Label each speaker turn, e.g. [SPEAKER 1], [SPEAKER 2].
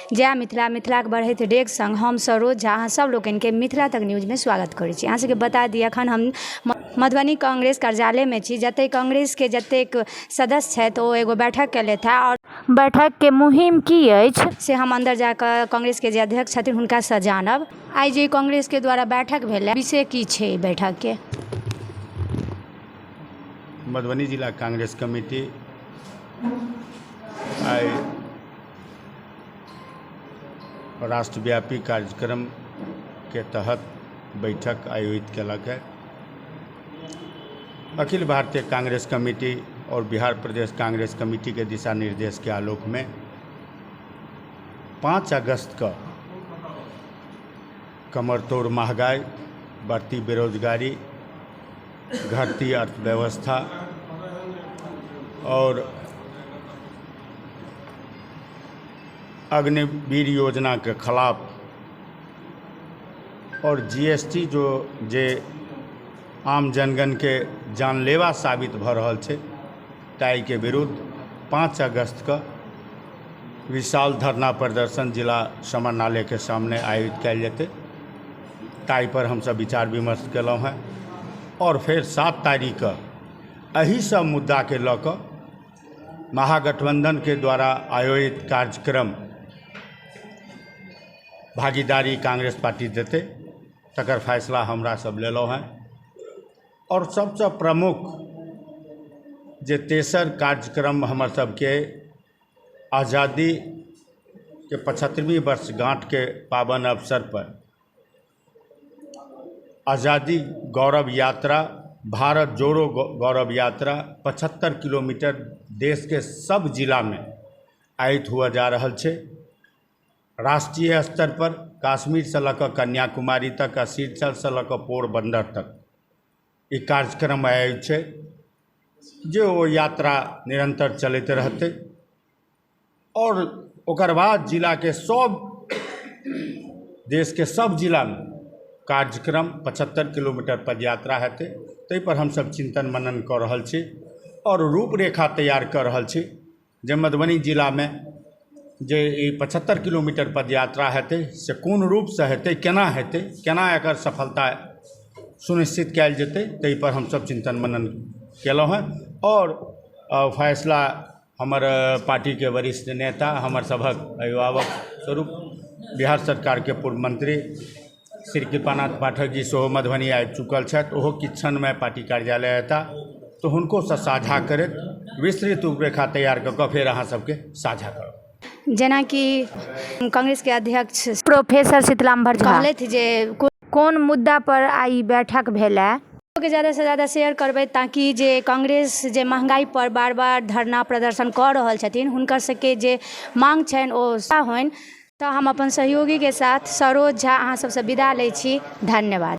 [SPEAKER 1] जय मिथिला मिथिला के बढ़ैत डेग संग हम सरोज झा अहाँ सब लोगन के मिथिला तक न्यूज में स्वागत करै छी। अहाँ सबके बता दी अखन हम मधुबनी कांग्रेस कार्यालय में छी, जते कांग्रेस के जतेक सदस्य छथि ओ एगो बैठक केलथि है और बैठक के मुहिम की अछि से हम अंदर जाकर कांग्रेस के जे अध्यक्ष छथिन हुनका से जानब। आई जे कांग्रेस के द्वारा बैठक भेल विषय की छै बैठक के?
[SPEAKER 2] मधुबनी जिला कांग्रेस कमेटी आई राष्ट्रव्यापी कार्यक्रम के तहत बैठक आयोजित कयलक है। अखिल भारतीय कांग्रेस कमेटी और बिहार प्रदेश कांग्रेस कमेटी के दिशा निर्देश के आलोक में 5 अगस्त का कमरतोड़ महंगाई, बढ़ती बेरोजगारी, घटती अर्थव्यवस्था और अग्निवीर योजना के खिलाफ और जीएसटी जे आम जनगण के जानलेवा साबित भ रहल छै ताहि के विरुद्ध 5 अगस्त का विशाल धरना प्रदर्शन जिला समाहरणालय के सामने आयोजित कयल जेतै। ताहि पर हम सब विचार विमर्श केलहुँ हैं और फिर 7 तारीख का एही सब मुद्दा के लऽ कऽ महागठबंधन के द्वारा आयोजित कार्यक्रम भागीदारी कांग्रेस पार्टी देते तकर फैसला हमरा सब लेलहुँ हैं। और सबसे प्रमुख जे तेसर कार्यक्रम हमर सबके आज़ादी के 75वीं वर्षगांठ के पावन अवसर पर आज़ादी गौरव यात्रा, भारत जोड़ो गौरव यात्रा 75 किलोमीटर देश के सब जिला में आयोजित हुआ जा रहल छै। राष्ट्रीय स्तर पर कश्मीर से लऽ कन्याकुमारी तक, शीर्षल से लऽ पोरबंदर तक ई कार्यक्रम आयोजित छै जे ओ यात्रा निरंतर चलते रहते और ओकर बाद जिला के सब देश के सब जिला में कार्यक्रम 75 किलोमीटर पदयात्रा हेतै। ताहि पर हम सब चिंतन मनन कर रहल छी और रूपरेखा तैयार कर रहल छी जे मधुबनी जिला में जे 75 किलोमीटर पदयात्रा हेतै से कोन रूप से हेतै, केना एकर सफलता सुनिश्चित कयल जेतै, ताहि पर हम सब चिंतन मनन केलहुँ हैं। और फैसला हमर पार्टी के वरिष्ठ नेता, हमर सभक अभिभावक स्वरूप बिहार सरकार के पूर्व मंत्री श्री कृपानाथ पाठक जी सेहो मधुबनी आबि चुकल छथि। ओहो किछु क्षण में पार्टी कार्यालय अयता तो हुनको से साझा करैत विस्तृत रूपरेखा तैयार कऽ कऽ फेर अहाँ सबके साझा करब।
[SPEAKER 1] जेना कि कांग्रेस के अध्यक्ष प्रोफेसर शीतलाम्बर झा कहलथि जे कोन मुद्दा पर आई बैठक भेल है के ज़्यादा से ज़्यादा शेयर करबै ताकि जे कांग्रेस जे महंगाई पर बार बार धरना प्रदर्शन कर रहल छथिन हुनकर सबके जे मांग छनि ओ होनि। तो हम अपन सहयोगी के साथ सरोज झा अहाँ सबसे विदा लै छी। धन्यवाद।